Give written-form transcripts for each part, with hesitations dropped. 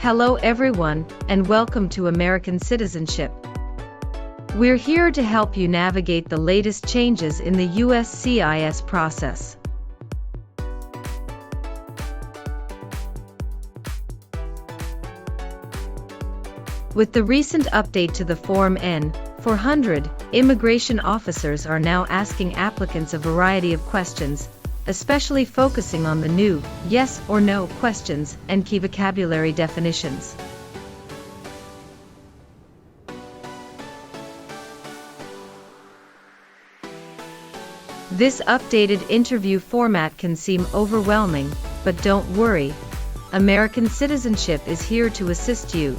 Hello everyone, and welcome to American Citizenship. We're here to help you navigate the latest changes in the USCIS process. With the recent update to the Form N-400, immigration officers are now asking applicants a variety of questions, especially focusing on the new yes or no questions and key vocabulary definitions. This updated interview format can seem overwhelming, but don't worry. American Citizenship is here to assist you.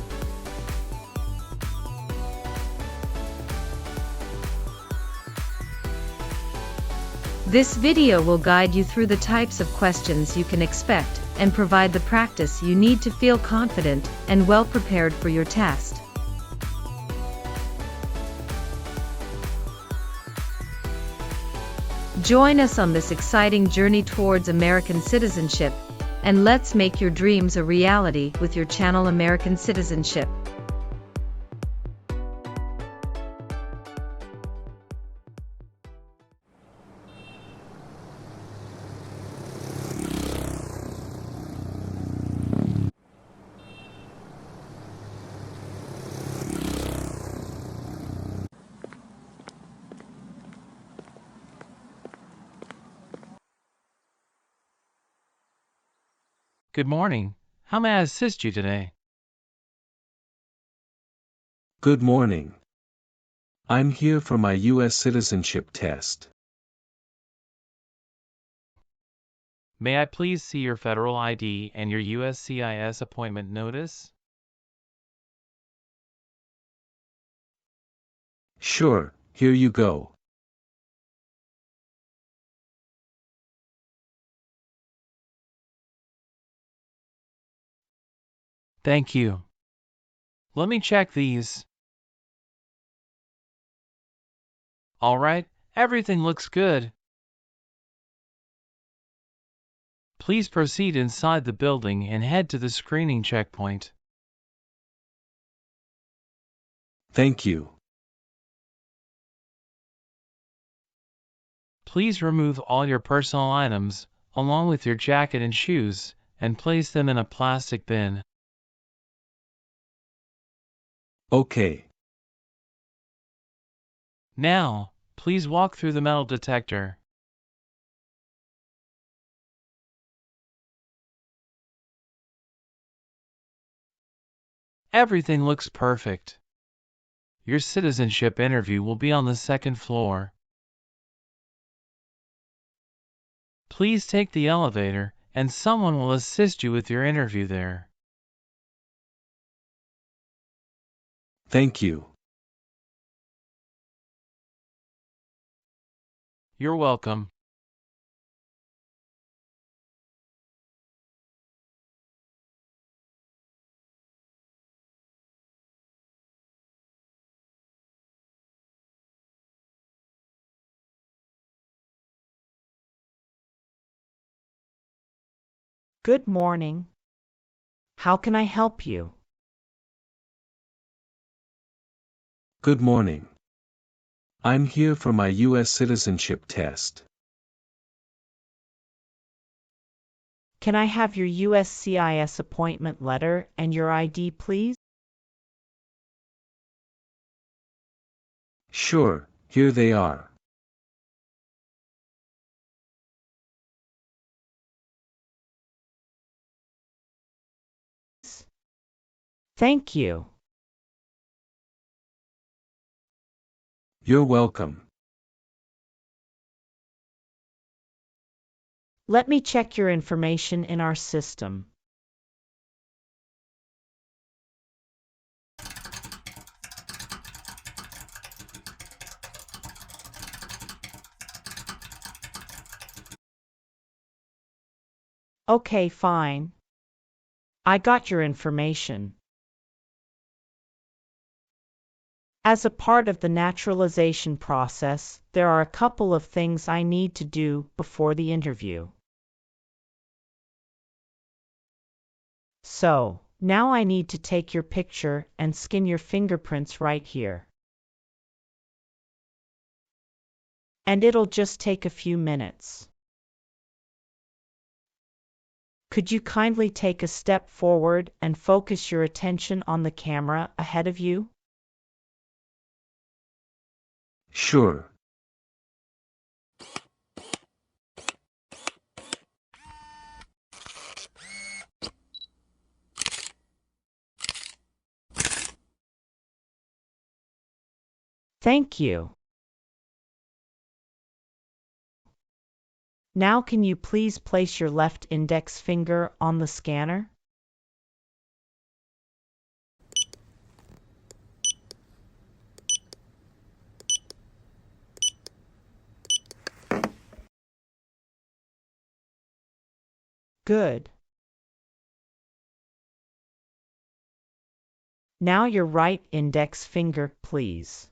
This video will guide you through the types of questions you can expect and provide the practice you need to feel confident and well prepared for your test. Join us on this exciting journey towards American citizenship, and let's make your dreams a reality with your channel American Citizenship. Good morning. How may I assist you today? Good morning. I'm here for my U.S. citizenship test. May I please see your federal ID and your USCIS appointment notice? Sure, here you go. Thank you. Let me check these. All right, everything looks good. Please proceed inside the building and head to the screening checkpoint. Thank you. Please remove all your personal items, along with your jacket and shoes, and place them in a plastic bin. Okay. Now, please walk through the metal detector. Everything looks perfect. Your citizenship interview will be on the second floor. Please take the elevator, and someone will assist you with your interview there. Thank you. You're welcome. Good morning. How can I help you? Good morning. I'm here for my U.S. citizenship test. Can I have your USCIS appointment letter and your ID, please? Sure, here they are. Thank you. You're welcome. Let me check your information in our system. Okay, fine. I got your information. As a part of the naturalization process, there are a couple of things I need to do before the interview. So, Now I need to take your picture and scan your fingerprints right here. And it'll just take a few minutes. Could you kindly take a step forward and focus your attention on the camera ahead of you? Sure. Thank you. Now can you please place your left index finger on the scanner? Good. Now your right index finger, please.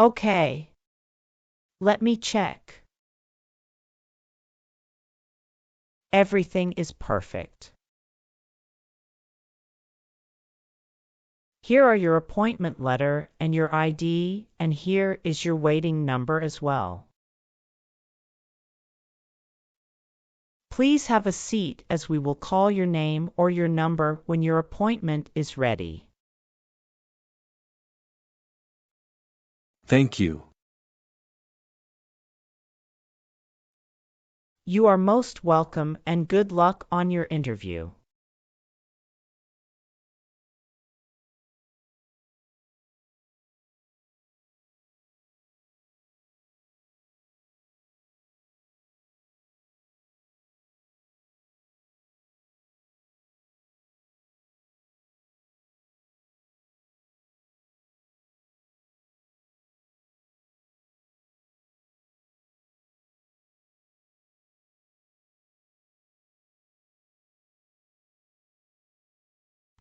Okay. Let me check. Everything is perfect. Here are your appointment letter and your ID, and here is your waiting number as well. Please have a seat as we will call your name or your number when your appointment is ready. Thank you. You are most welcome and good luck on your interview.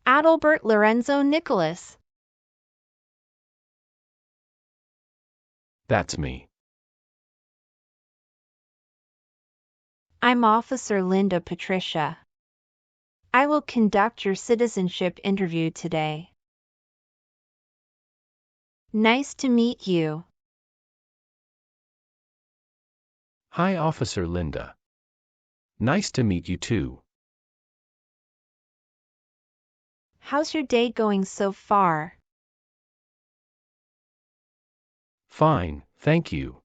Adalbert Lorenzo Nicholas. That's me. I'm Officer Linda Patricia. I will conduct your citizenship interview today. Nice to meet you. Hi, Officer Linda. Nice to meet you too. How's your day going so far? Fine, thank you.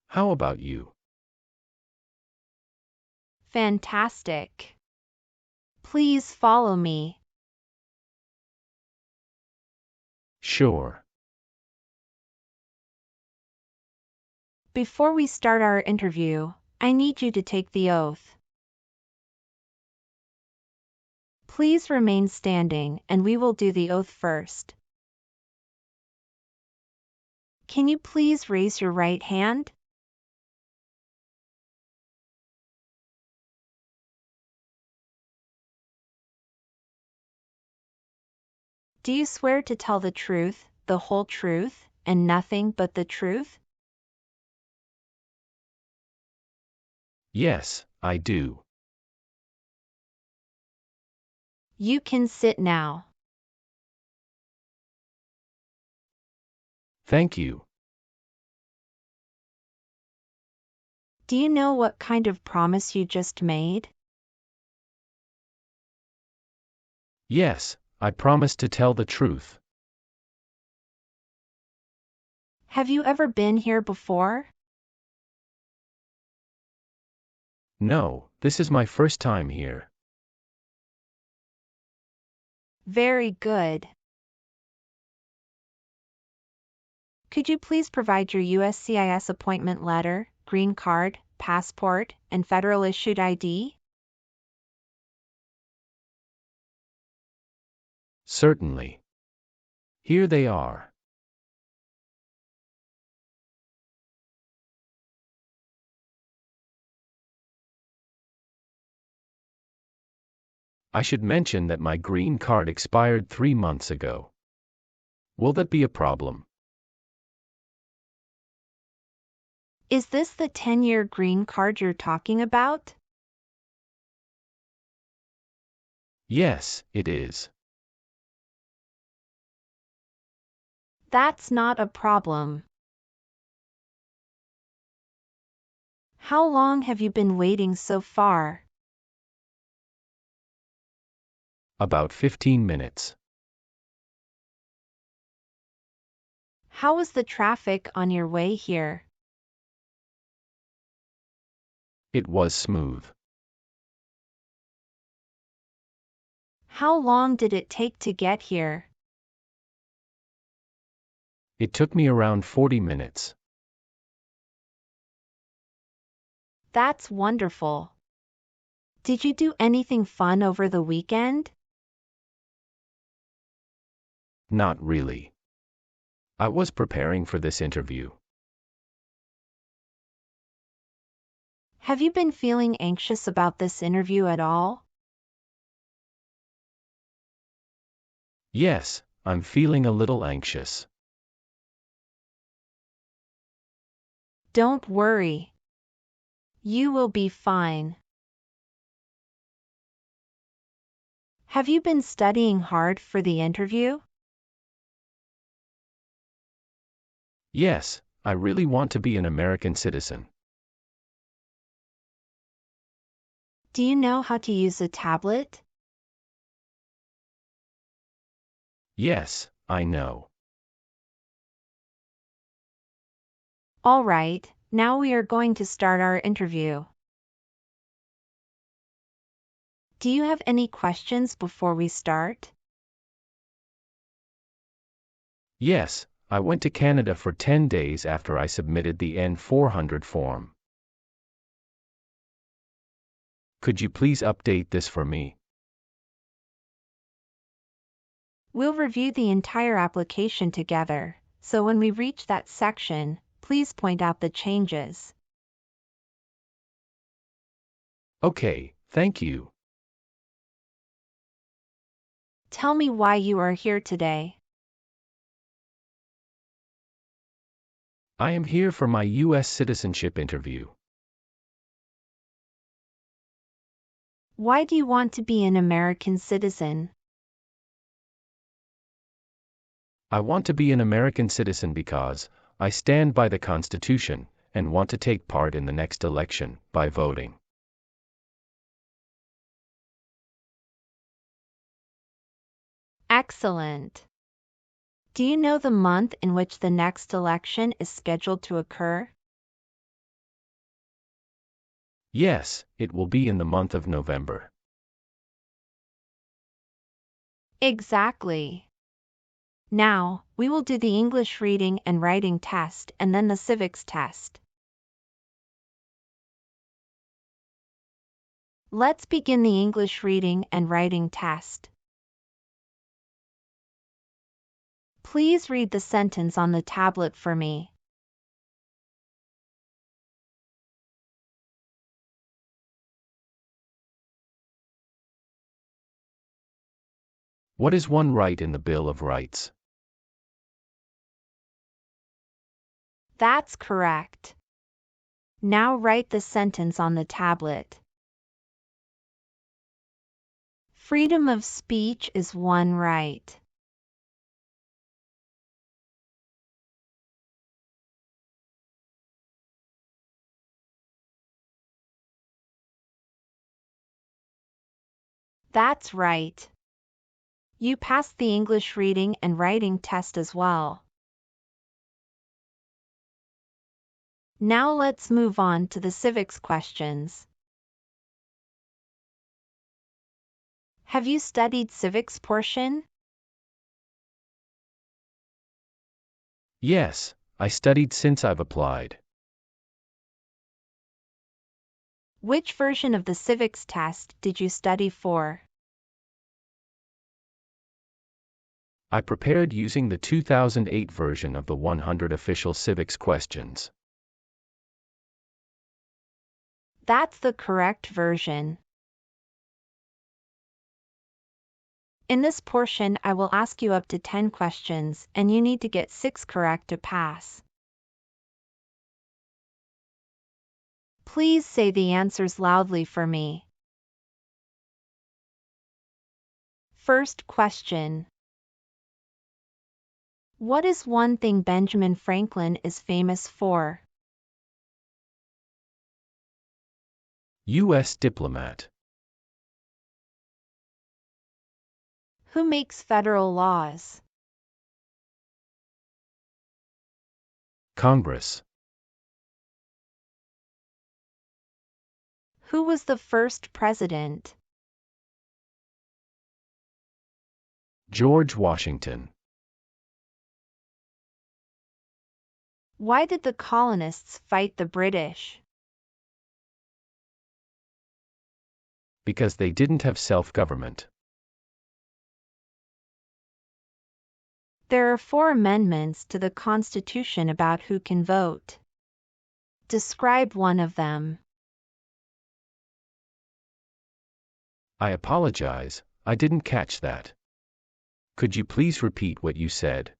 How about you? Fantastic. Please follow me. Sure. Before we start our interview, I need you to take the oath. Please remain standing and we will do the oath first. Can you please raise your right hand? Do you swear to tell the truth, the whole truth, and nothing but the truth? Yes, I do. You can sit now. Thank you. Do you know what kind of promise you just made? Yes, I promise to tell the truth. Have you ever been here before? No, this is my first time here. Very good. Could you please provide your USCIS appointment letter, green card, passport, and federal issued ID? Certainly. Here they are. I should mention that my green card expired 3 months ago. Will that be a problem? Is this the 10-year green card you're talking about? Yes, it is. That's not a problem. How long have you been waiting so far? About 15 minutes. How was the traffic on your way here? It was smooth. How long did it take to get here? It took me around 40 minutes. That's wonderful. Did you do anything fun over the weekend? Not really. I was preparing for this interview. Have you been feeling anxious about this interview at all? Yes, I'm feeling a little anxious. Don't worry. You will be fine. Have you been studying hard for the interview? Yes, I really want to be an American citizen. Do you know how to use a tablet? Yes, I know. All right, now we are going to start our interview. Do you have any questions before we start? Yes, I went to Canada for 10 days after I submitted the N-400 form. Could you please update this for me? We'll review the entire application together, so when we reach that section, please point out the changes. Okay, thank you. Tell me why you are here today. I am here for my U.S. citizenship interview. Why do you want to be an American citizen? I want to be an American citizen because I stand by the Constitution and want to take part in the next election by voting. Excellent. Do you know the month in which the next election is scheduled to occur? Yes, it will be in the month of November. Exactly. Now, we will do the English reading and writing test and then the civics test. Let's begin the English reading and writing test. Please read the sentence on the tablet for me. What is one right in the Bill of Rights? That's correct. Now write the sentence on the tablet. Freedom of speech is one right. That's right. You passed the English reading and writing test as well. Now let's move on to the civics questions. Have you studied civics portion? Yes, I studied since I've applied. Which version of the civics test did you study for? I prepared using the 2008 version of the 100 official civics questions. That's the correct version. In this portion, I will ask you up to 10 questions, and you need to get 6 correct to pass. Please say the answers loudly for me. First question. What is one thing Benjamin Franklin is famous for? U.S. diplomat. Who makes federal laws? Congress. Who was the first president? George Washington. Why did the colonists fight the British? Because they didn't have self-government. There are 4 amendments to the Constitution about who can vote. Describe one of them. I apologize, I didn't catch that. Could you please repeat what you said?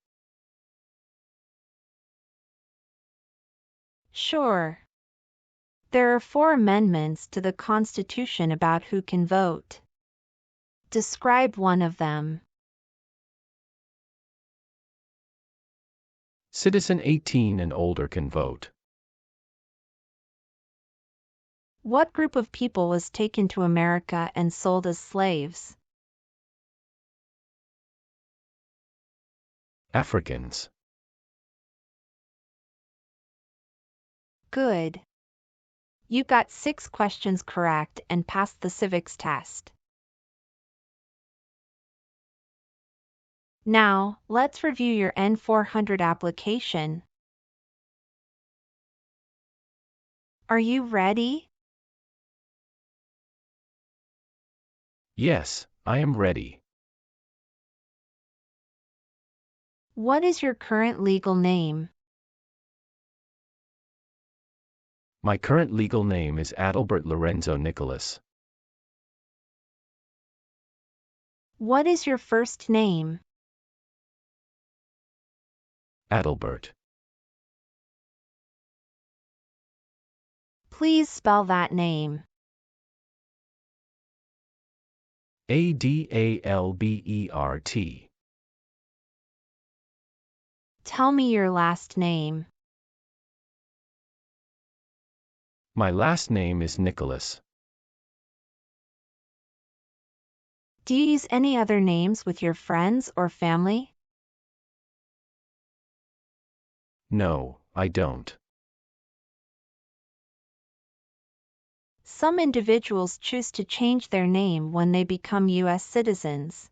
Sure. There are 4 amendments to the Constitution about who can vote. Describe one of them. Citizen 18 and older can vote. What group of people was taken to America and sold as slaves? Africans. Good. You got 6 questions correct and passed the civics test. Now, let's review your N-400 application. Are you ready? Yes, I am ready. What is your current legal name? My current legal name is Adalbert Lorenzo Nicholas. What is your first name? Adalbert. Please spell that name. Adalbert. Tell me your last name. My last name is Nicholas. Do you use any other names with your friends or family? No, I don't. Some individuals choose to change their name when they become U.S. citizens.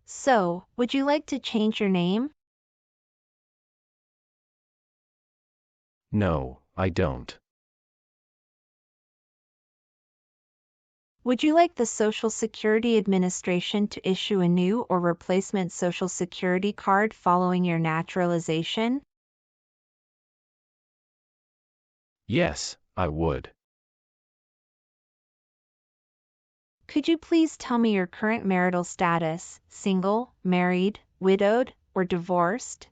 So, would you like to change your name? No, I don't. Would you like the Social Security Administration to issue a new or replacement Social Security card following your naturalization? Yes, I would. Could you please tell me your current marital status, single, married, widowed, or divorced?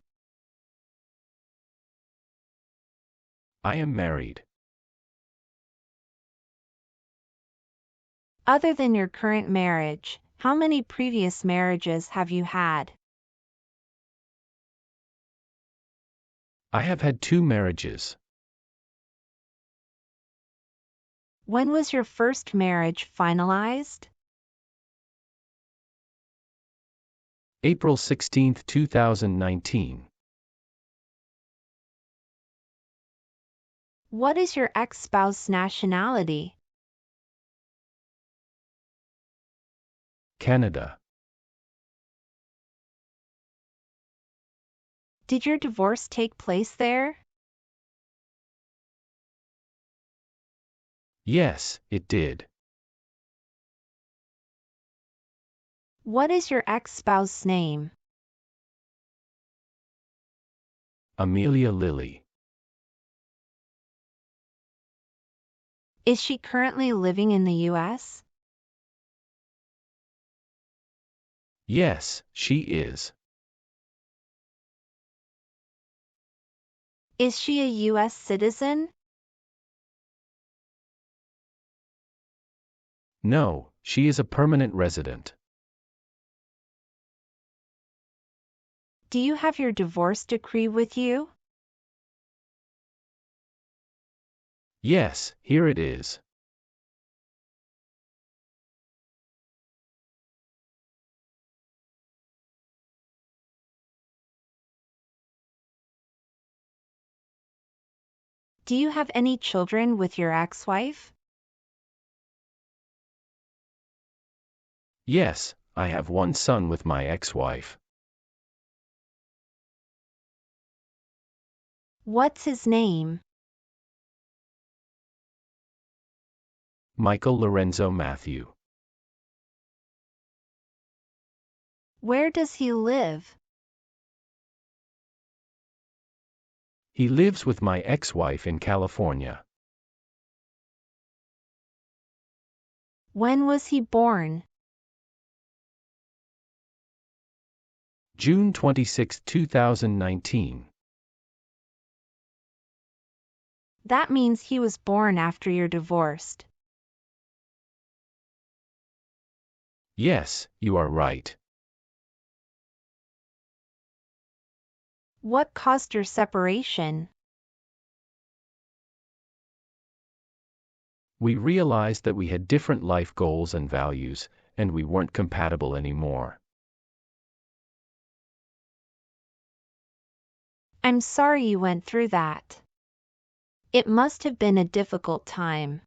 I am married. Other than your current marriage, how many previous marriages have you had? I have had 2 marriages. When was your first marriage finalized? April 16, 2019. What is your ex-spouse's nationality? Canada. Did your divorce take place there? Yes, it did. What is your ex-spouse's name? Amelia Lilly. Is she currently living in the U.S.? Yes, she is. Is she a U.S. citizen? No, she is a permanent resident. Do you have your divorce decree with you? Yes, here it is. Do you have any children with your ex-wife? Yes, I have one son with my ex-wife. What's his name? Michael Lorenzo Matthew. Where does he live? He lives with my ex-wife in California. When was he born? June 26, 2019. That means he was born after you're divorced. Yes, you are right. What caused your separation? We realized that we had different life goals and values, and we weren't compatible anymore. I'm sorry you went through that. It must have been a difficult time.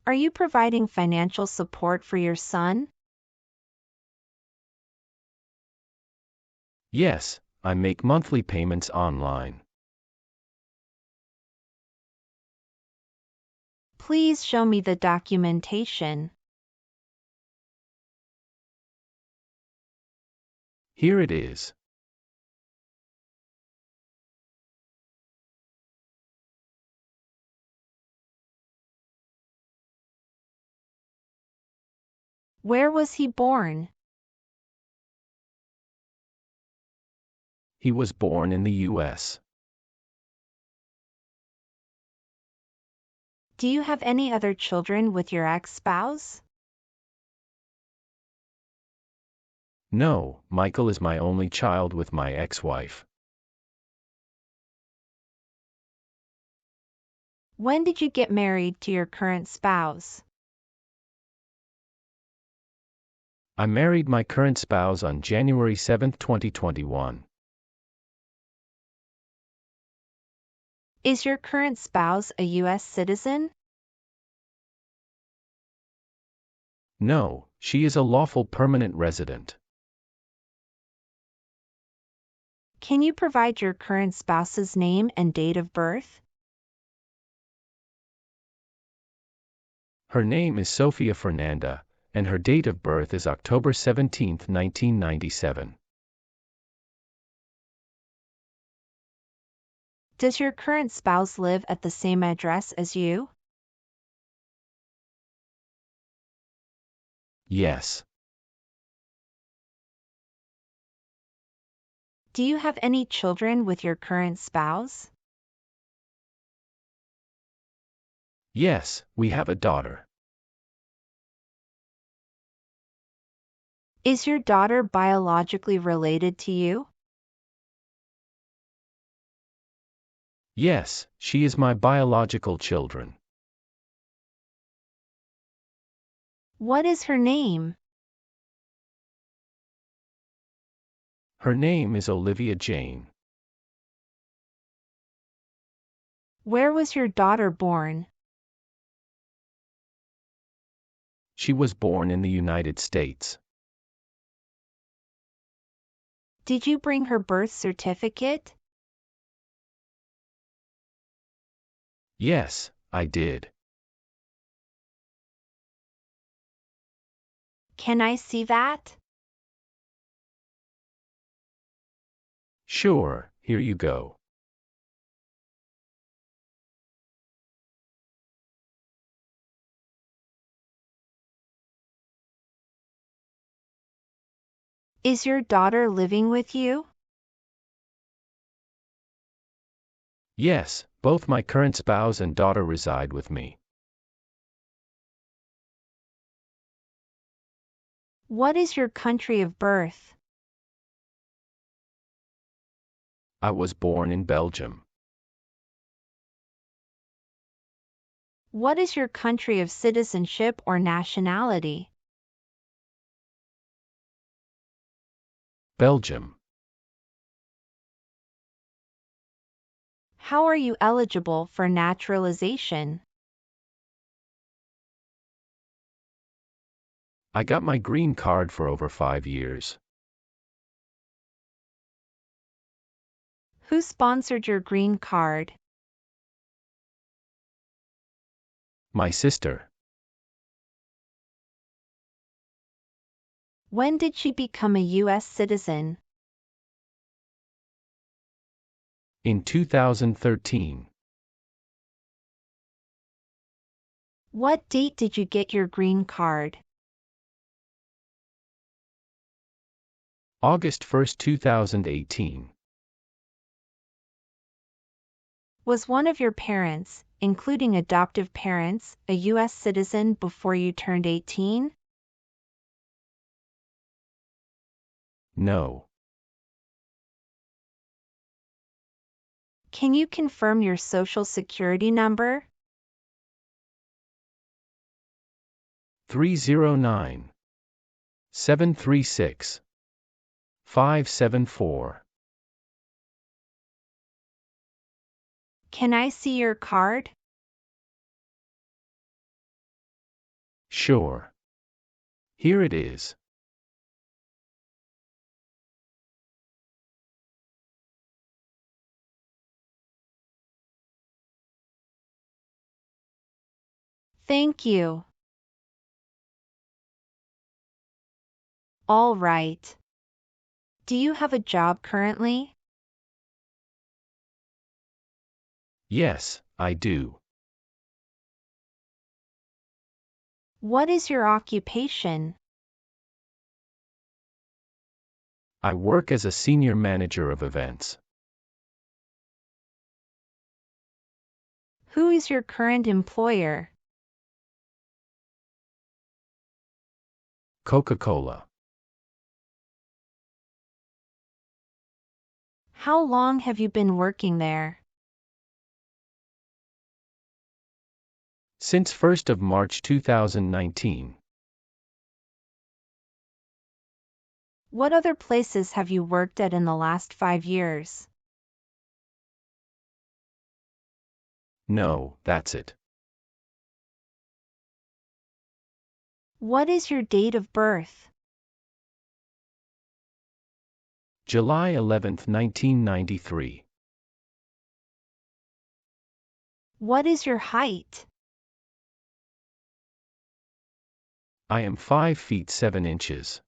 Are you providing financial support for your son? Yes, I make monthly payments online. Please show me the documentation. Here it is. Where was he born? He was born in the U.S. Do you have any other children with your ex-spouse? No, Michael is my only child with my ex-wife. When did you get married to your current spouse? I married my current spouse on January 7, 2021. Is your current spouse a U.S. citizen? No, she is a lawful permanent resident. Can you provide your current spouse's name and date of birth? Her name is Sofia Fernanda, and her date of birth is October 17, 1997. Does your current spouse live at the same address as you? Yes. Do you have any children with your current spouse? Yes, we have a daughter. Is your daughter biologically related to you? Yes, she is my biological children. What is her name? Her name is Olivia Jane. Where was your daughter born? She was born in the United States. Did you bring her birth certificate? Yes, I did. Can I see that? Sure, here you go. Is your daughter living with you? Yes, both my current spouse and daughter reside with me. What is your country of birth? I was born in Belgium. What is your country of citizenship or nationality? Belgium. How are you eligible for naturalization? I got my green card for over 5 years. Who sponsored your green card? My sister. When did she become a U.S. citizen? In 2013. What date did you get your green card? August 1, 2018. Was one of your parents, including adoptive parents, a U.S. citizen before you turned 18? No. Can you confirm your social security number? 309 736 574. Can I see your card? Sure. Here it is. Thank you. All right. Do you have a job currently? Yes, I do. What is your occupation? I work as a senior manager of events. Who is your current employer? Coca-Cola. How long have you been working there? Since 1st of March 2019. What other places have you worked at in the last 5 years? No, that's it. What is your date of birth? July 11, 1993. What is your height? I am 5 feet 7 inches.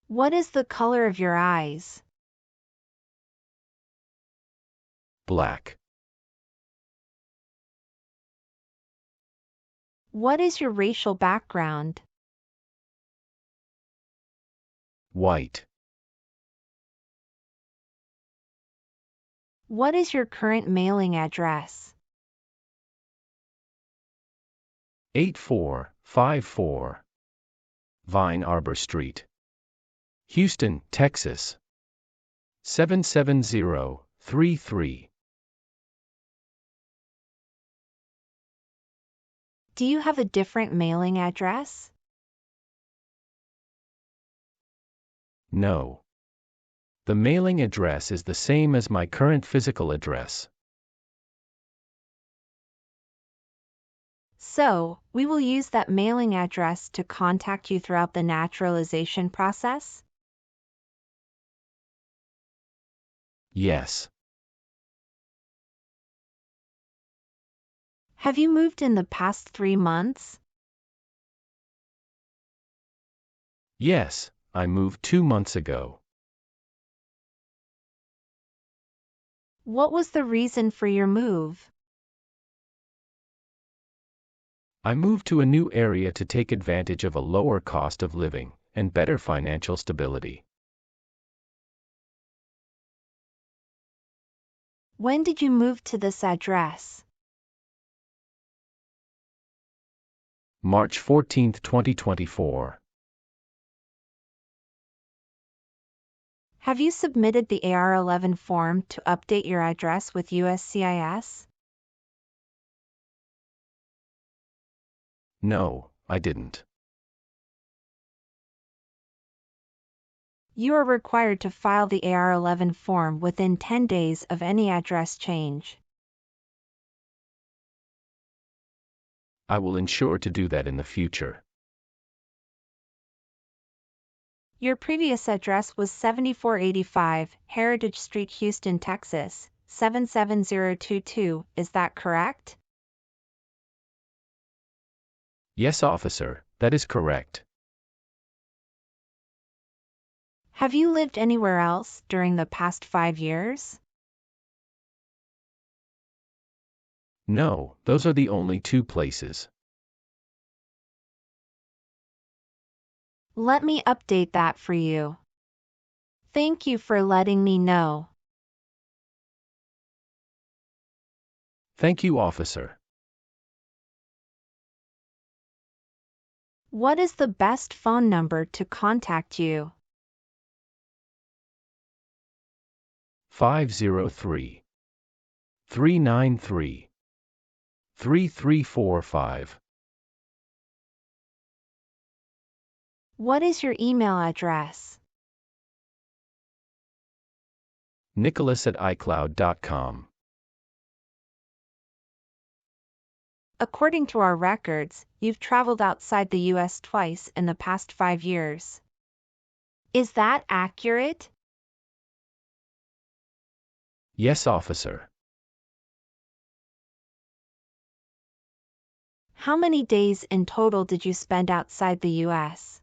What is the color of your eyes? Black. What is your racial background? White. What is your current mailing address? 8454 Vine Arbor Street, Houston, Texas 77033. Do you have a different mailing address? No. The mailing address is the same as my current physical address. So, we will use that mailing address to contact you throughout the naturalization process? Yes. Have you moved in the past 3 months? Yes, I moved 2 months ago. What was the reason for your move? I moved to a new area to take advantage of a lower cost of living and better financial stability. When did you move to this address? March 14, 2024. Have you submitted the AR-11 form to update your address with USCIS? No, I didn't. You are required to file the AR-11 form within 10 days of any address change. I will ensure to do that in the future. Your previous address was 7485 Heritage Street, Houston, Texas, 77022, is that correct? Yes, officer, that is correct. Have you lived anywhere else during the past 5 years? No, those are the only two places. Let me update that for you. Thank you for letting me know. Thank you, officer. What is the best phone number to contact you? 503 393 3345. What is your email address? Nicholas@icloud.com. According to our records, you've traveled outside the U.S. twice in the past 5 years. Is that accurate? Yes, officer. How many days in total did you spend outside the U.S.?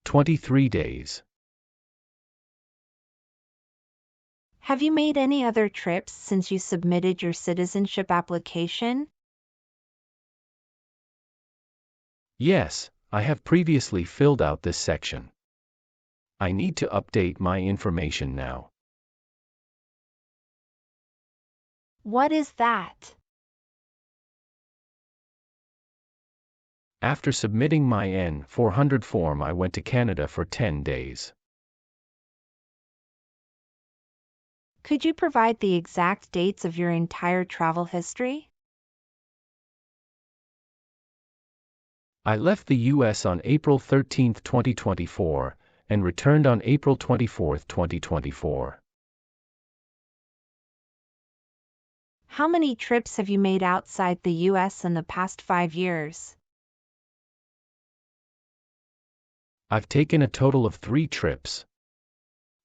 23 days. Have you made any other trips since you submitted your citizenship application? Yes, I have previously filled out this section. I need to update my information now. What is that? After submitting my N-400 form, I went to Canada for 10 days. Could you provide the exact dates of your entire travel history? I left the U.S. on April 13, 2024, and returned on April 24, 2024. How many trips have you made outside the U.S. in the past 5 years? I've taken a total of 3 trips.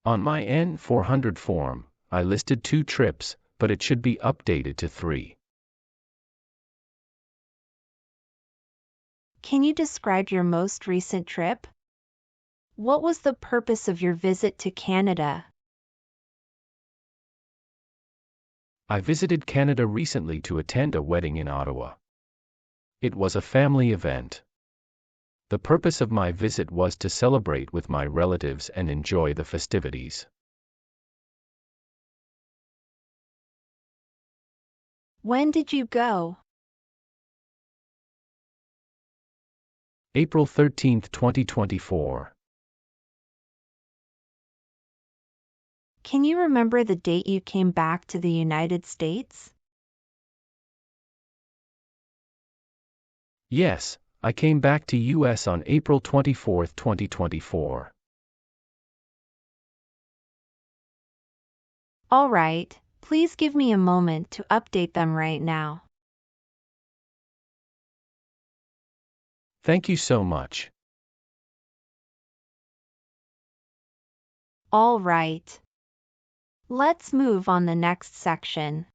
On my N-400 form, I listed 2 trips, but it should be updated to 3. Can you describe your most recent trip? What was the purpose of your visit to Canada? I visited Canada recently to attend a wedding in Ottawa. It was a family event. The purpose of my visit was to celebrate with my relatives and enjoy the festivities. When did you go? April 13, 2024. Can you remember the date you came back to the United States? Yes, I came back to U.S. on April 24, 2024. All right, please give me a moment to update them right now. Thank you so much. All right. Let's move on the next section.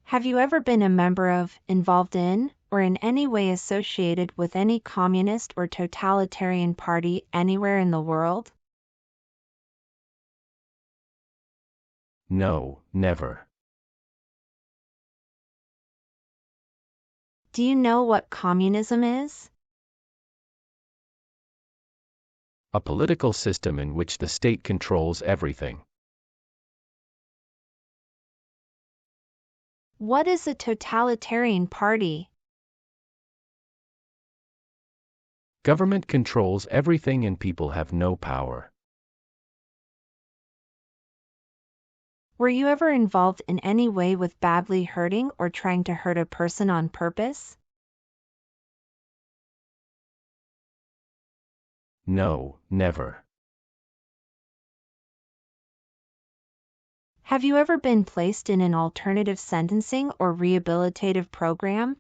Have you ever been a member of, involved in, or in any way associated with any communist or totalitarian party anywhere in the world? No, never. Do you know what communism is? A political system in which the state controls everything. What is a totalitarian party? Government controls everything and people have no power. Were you ever involved in any way with badly hurting or trying to hurt a person on purpose? No, never. Have you ever been placed in an alternative sentencing or rehabilitative program?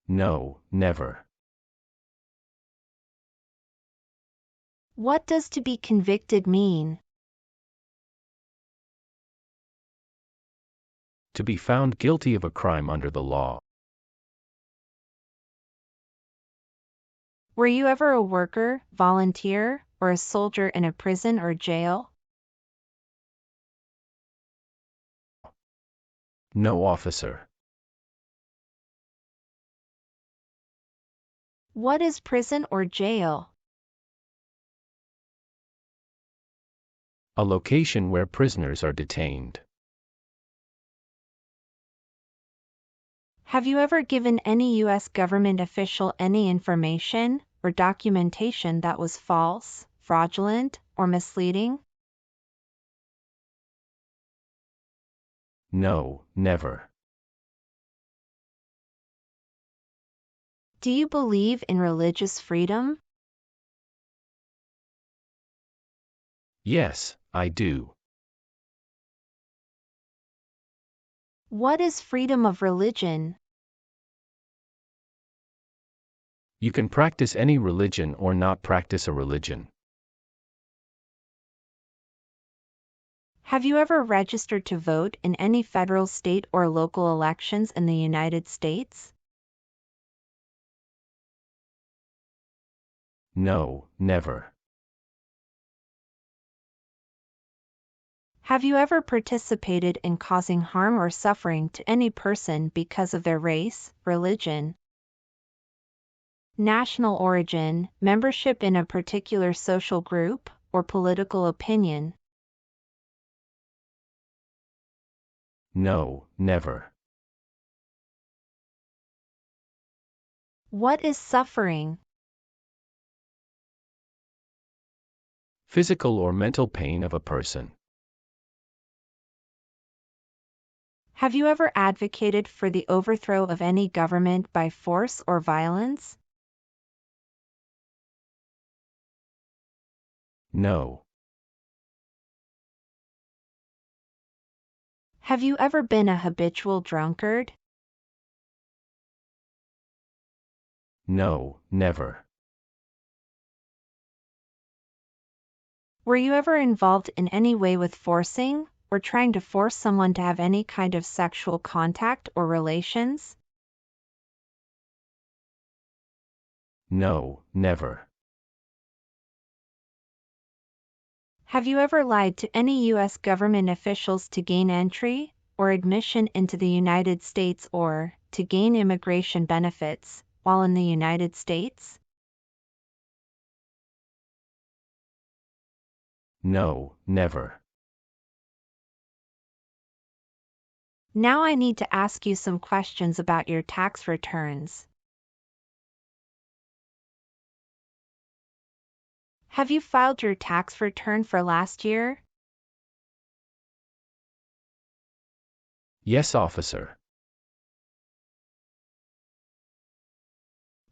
No, never. What does to be convicted mean? To be found guilty of a crime under the law. Were you ever a worker, volunteer, or a soldier in a prison or jail? No, officer. What is prison or jail? A location where prisoners are detained. Have you ever given any U.S. government official any information or documentation that was false, fraudulent, or misleading? No, never. Do you believe in religious freedom? Yes, I do. What is freedom of religion? You can practice any religion or not practice a religion. Have you ever registered to vote in any federal, state, or local elections in the United States? No, never. Have you ever participated in causing harm or suffering to any person because of their race, religion, national origin, membership in a particular social group, or political opinion? No, never. What is suffering? Physical or mental pain of a person. Have you ever advocated for the overthrow of any government by force or violence? No. Have you ever been a habitual drunkard? No, never. Were you ever involved in any way with forcing, or trying to force someone to have any kind of sexual contact or relations? No, never. Have you ever lied to any U.S. government officials to gain entry or admission into the United States or to gain immigration benefits while in the United States? No, never. Now I need to ask you some questions about your tax returns. Have you filed your tax return for last year? Yes, officer.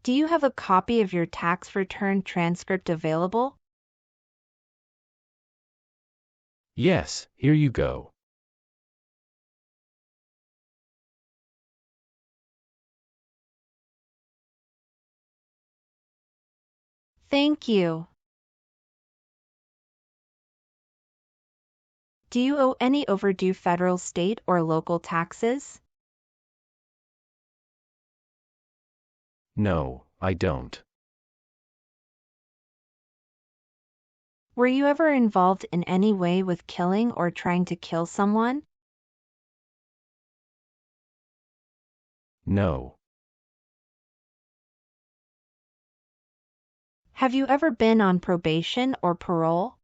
Do you have a copy of your tax return transcript available? Yes, here you go. Thank you. Do you owe any overdue federal, state, or local taxes? No, I don't. Were you ever involved in any way with killing or trying to kill someone? No. Have you ever been on probation or parole?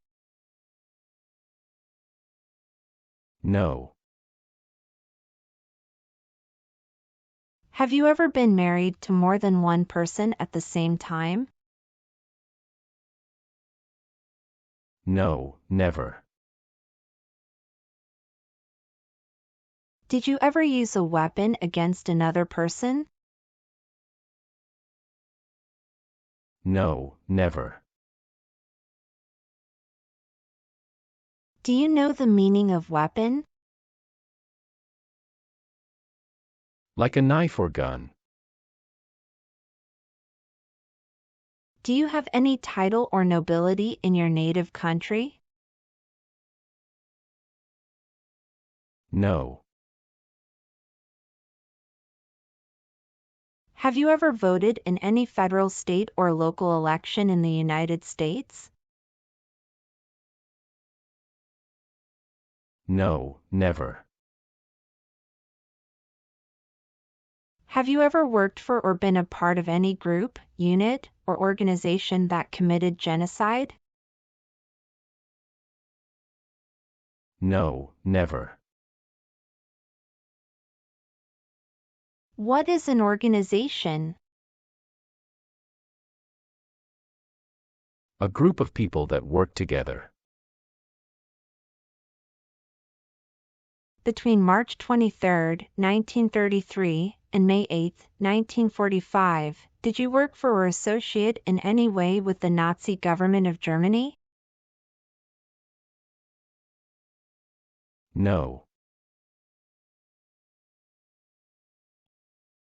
No. Have you ever been married to more than one person at the same time? No, never. Did you ever use a weapon against another person? No, never. Do you know the meaning of weapon? Like a knife or gun. Do you have any title or nobility in your native country? No. Have you ever voted in any federal, state, or local election in the United States? No, never. Have you ever worked for or been a part of any group, unit, or organization that committed genocide? No, never. What is an organization? A group of people that work together. Between March 23, 1933, and May 8, 1945, did you work for or associate in any way with the Nazi government of Germany? No.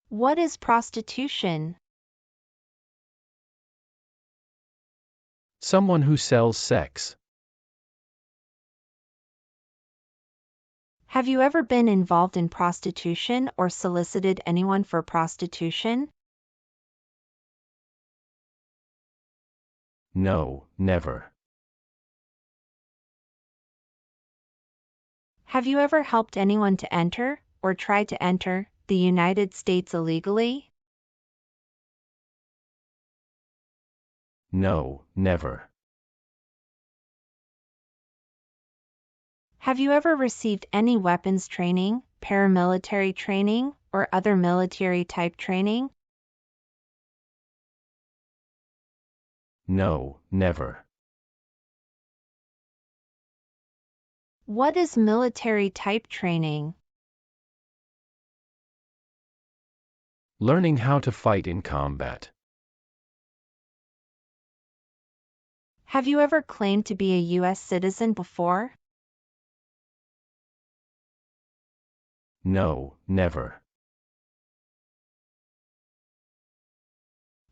What is prostitution? Someone who sells sex. Have you ever been involved in prostitution or solicited anyone for prostitution? No, never. Have you ever helped anyone to enter, or try to enter, the United States illegally? No, never. Have you ever received any weapons training, paramilitary training, or other military-type training? No, never. What is military-type training? Learning how to fight in combat. Have you ever claimed to be a U.S. citizen before? No, never.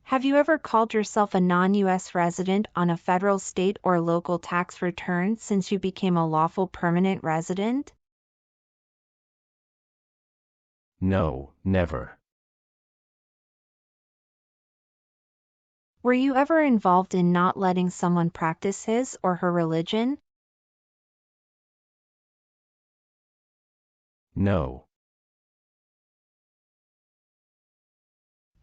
Have you ever called yourself a non-U.S. resident on a federal, state, or local tax return since you became a lawful permanent resident? No, never. Were you ever involved in not letting someone practice his or her religion? No.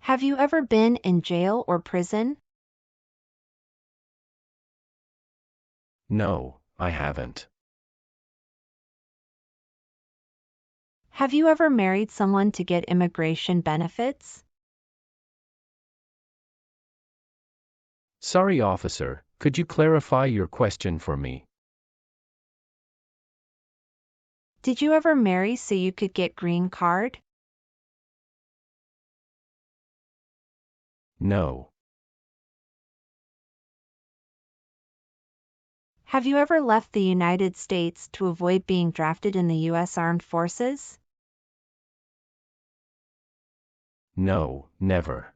Have you ever been in jail or prison? No, I haven't. Have you ever married someone to get immigration benefits? Sorry, officer, could you clarify your question for me? Did you ever marry so you could get green card? No. Have you ever left the United States to avoid being drafted in the U.S. Armed Forces? No, never.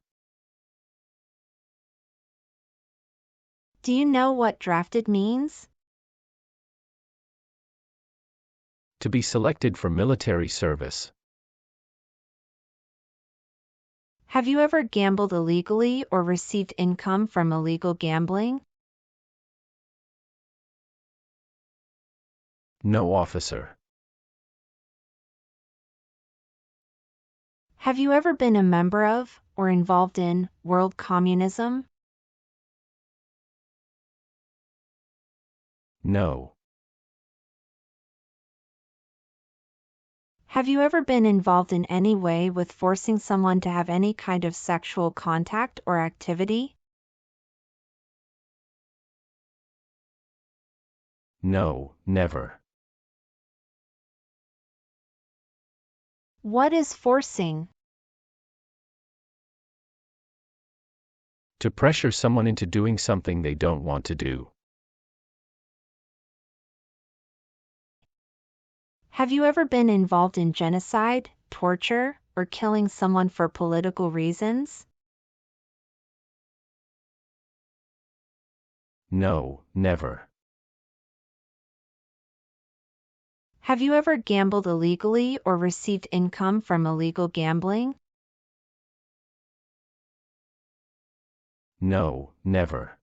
Do you know what drafted means? To be selected for military service. Have you ever gambled illegally or received income from illegal gambling? No, officer. Have you ever been a member of, or involved in, world communism? No. Have you ever been involved in any way with forcing someone to have any kind of sexual contact or activity? No, never. What is forcing? To pressure someone into doing something they don't want to do. Have you ever been involved in genocide, torture, or killing someone for political reasons? No, never. Have you ever gambled illegally or received income from illegal gambling? No, never.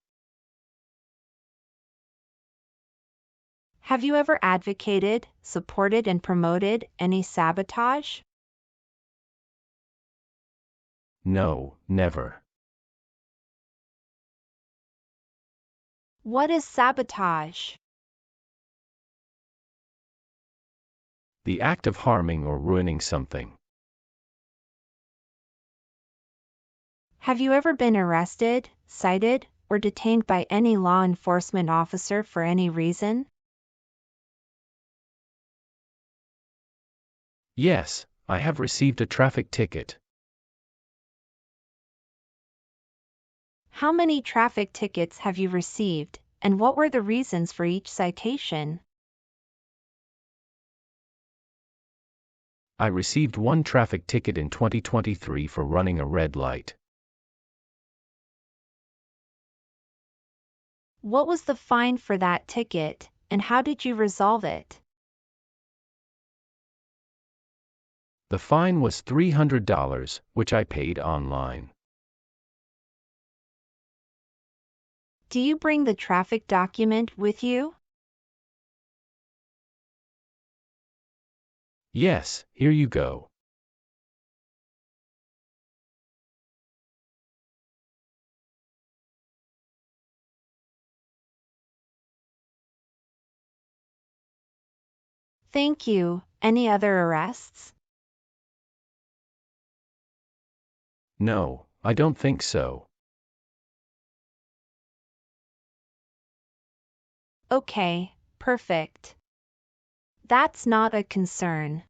Have you ever advocated, supported, and promoted any sabotage? No, never. What is sabotage? The act of harming or ruining something. Have you ever been arrested, cited, or detained by any law enforcement officer for any reason? Yes, I have received a traffic ticket. How many traffic tickets have you received, and what were the reasons for each citation? I received one traffic ticket in 2023 for running a red light. What was the fine for that ticket, and how did you resolve it? The fine was $300, which I paid online. Do you bring the traffic document with you? Yes, here you go. Thank you. Any other arrests? No, I don't think so. Okay, perfect. That's not a concern.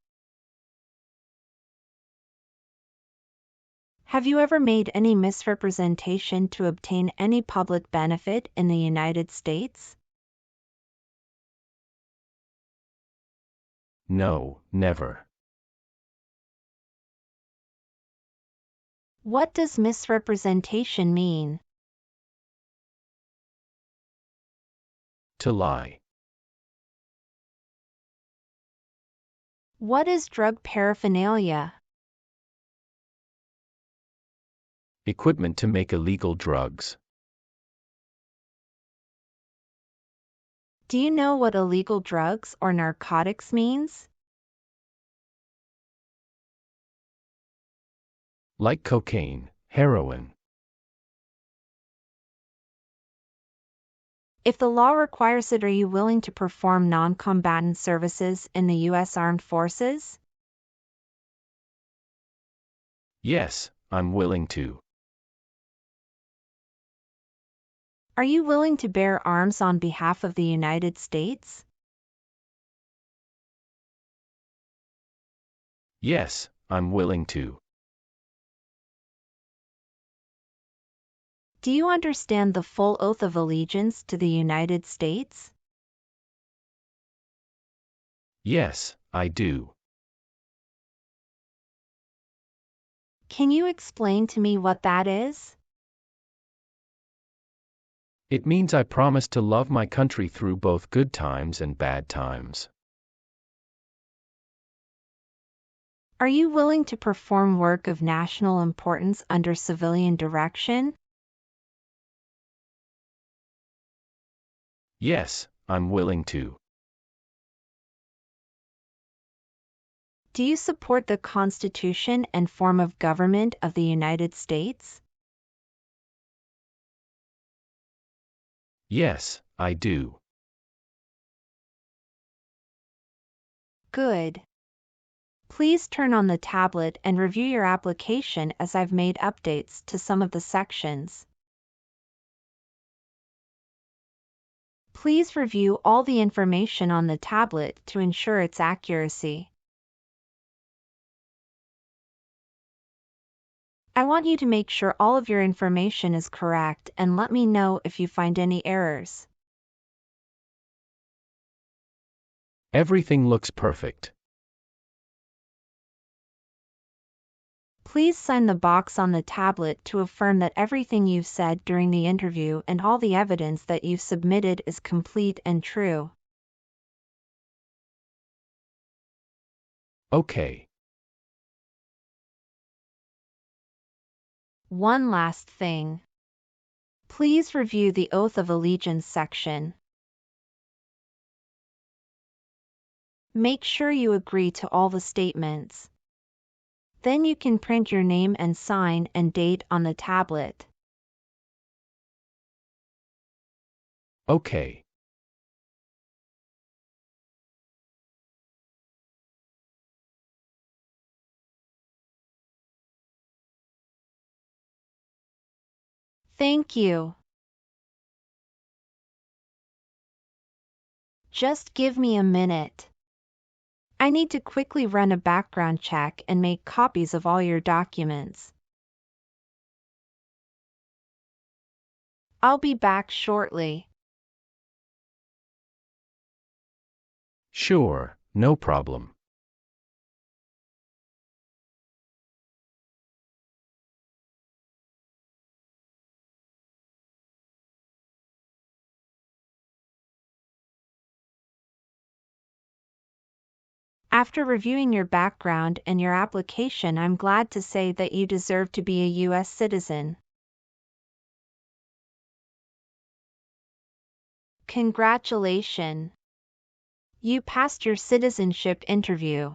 Have you ever made any misrepresentation to obtain any public benefit in the United States? No, never. What does misrepresentation mean? To lie. What is drug paraphernalia? Equipment to make illegal drugs. Do you know what illegal drugs or narcotics means? Like cocaine, heroin. If the law requires it, are you willing to perform non-combatant services in the U.S. Armed Forces? Yes, I'm willing to. Are you willing to bear arms on behalf of the United States? Yes, I'm willing to. Do you understand the full oath of allegiance to the United States? Yes, I do. Can you explain to me what that is? It means I promise to love my country through both good times and bad times. Are you willing to perform work of national importance under civilian direction? Yes, I'm willing to. Do you support the Constitution and form of government of the United States? Yes, I do. Good. Please turn on the tablet and review your application as I've made updates to some of the sections. Please review all the information on the tablet to ensure its accuracy. I want you to make sure all of your information is correct and let me know if you find any errors. Everything looks perfect. Please sign the box on the tablet to affirm that everything you've said during the interview and all the evidence that you've submitted is complete and true. Okay. One last thing. Please review the Oath of Allegiance section. Make sure you agree to all the statements. Then you can print your name and sign and date on the tablet. Okay. Thank you. Just give me a minute. I need to quickly run a background check and make copies of all your documents. I'll be back shortly. Sure, no problem. After reviewing your background and your application, I'm glad to say that you deserve to be a U.S. citizen. Congratulations! You passed your citizenship interview.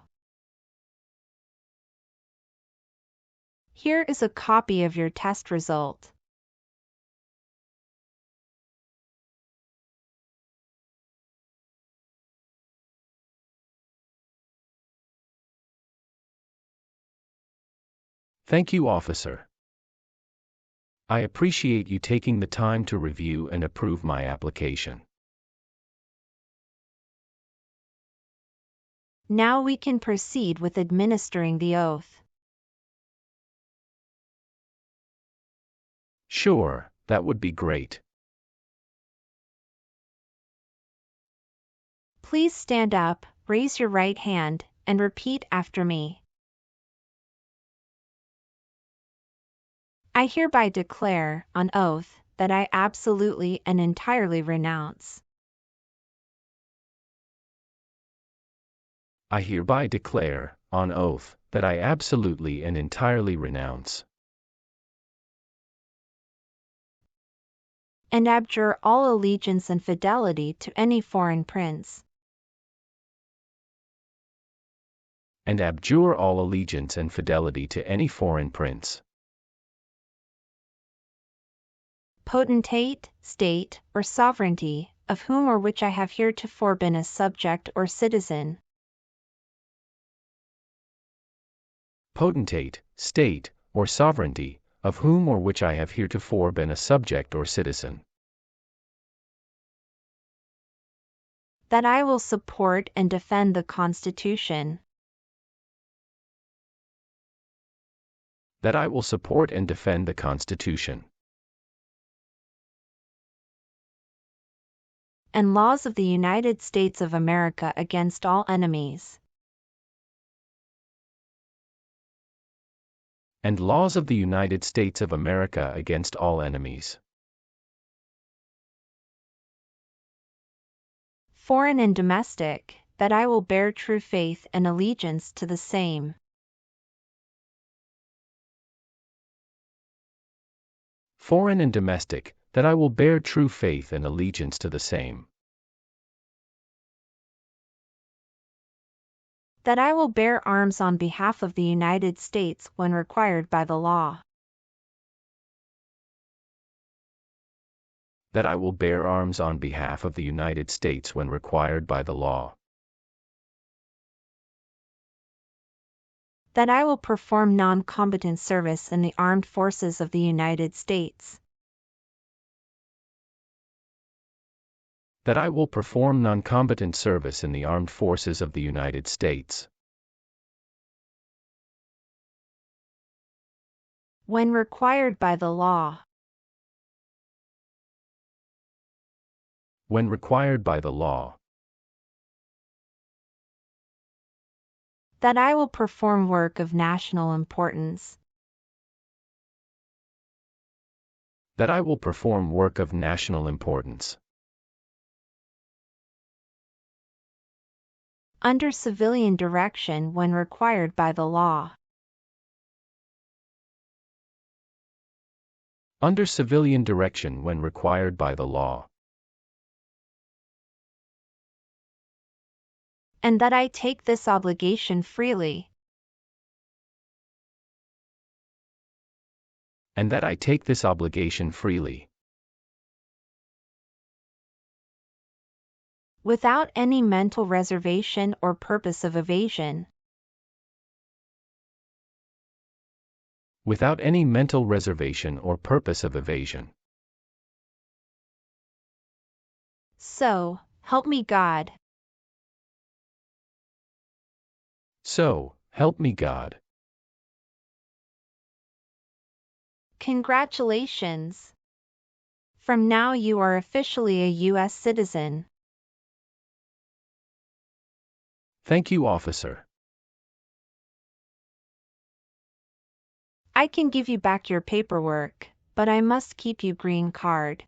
Here is a copy of your test result. Thank you, officer. I appreciate you taking the time to review and approve my application. Now we can proceed with administering the oath. Sure, that would be great. Please stand up, raise your right hand, and repeat after me. I hereby declare, on oath, that I absolutely and entirely renounce. I hereby declare, on oath, that I absolutely and entirely renounce and abjure all allegiance and fidelity to any foreign prince, and abjure all allegiance and fidelity to any foreign prince, potentate, state, or sovereignty, of whom or which I have heretofore been a subject or citizen, potentate, state, or sovereignty, of whom or which I have heretofore been a subject or citizen, that I will support and defend the Constitution, that I will support and defend the Constitution, and laws of the United States of America against all enemies, and laws of the United States of America against all enemies, foreign and domestic, that I will bear true faith and allegiance to the same, foreign and domestic, that I will bear true faith and allegiance to the same, That I will bear arms on behalf of the United States when required by the law. That I will bear arms on behalf of the United States when required by the law. That I will perform non-combatant service in the armed forces of the United States. That I will perform non-combatant service in the armed forces of the United States. When required by the law. When required by the law. That I will perform work of national importance. That I will perform work of national importance. Under civilian direction when required by the law. Under civilian direction when required by the law. And that I take this obligation freely. And that I take this obligation freely. Without any mental reservation or purpose of evasion. Without any mental reservation or purpose of evasion. So, help me God. So, help me God. Congratulations. From now you are officially a U.S. citizen. Thank you, officer. I can give you back your paperwork, but I must keep you green card.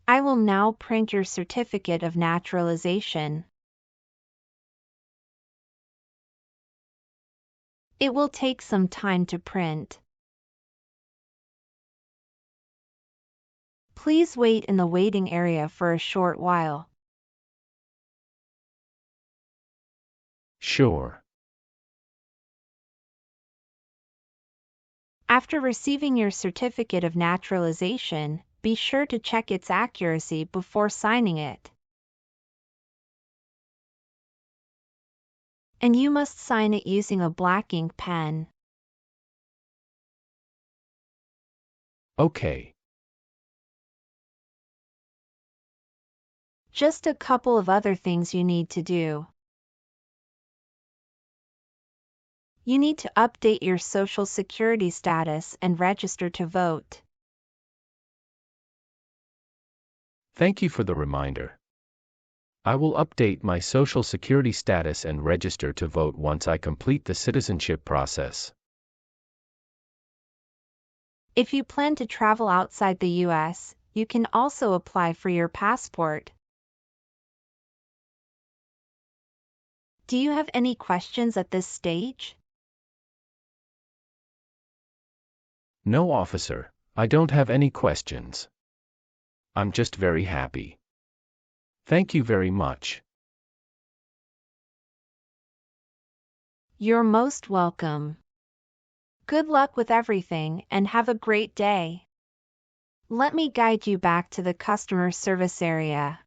I will now print your certificate of naturalization. It will take some time to print. Please wait in the waiting area for a short while. Sure. After receiving your certificate of naturalization, be sure to check its accuracy before signing it. And you must sign it using a black ink pen. Okay. Just a couple of other things you need to do. You need to update your Social Security status and register to vote. Thank you for the reminder. I will update my Social Security status and register to vote once I complete the citizenship process. If you plan to travel outside the U.S., you can also apply for your passport. Do you have any questions at this stage? No, officer, I don't have any questions. I'm just very happy. Thank you very much. You're most welcome. Good luck with everything and have a great day. Let me guide you back to the customer service area.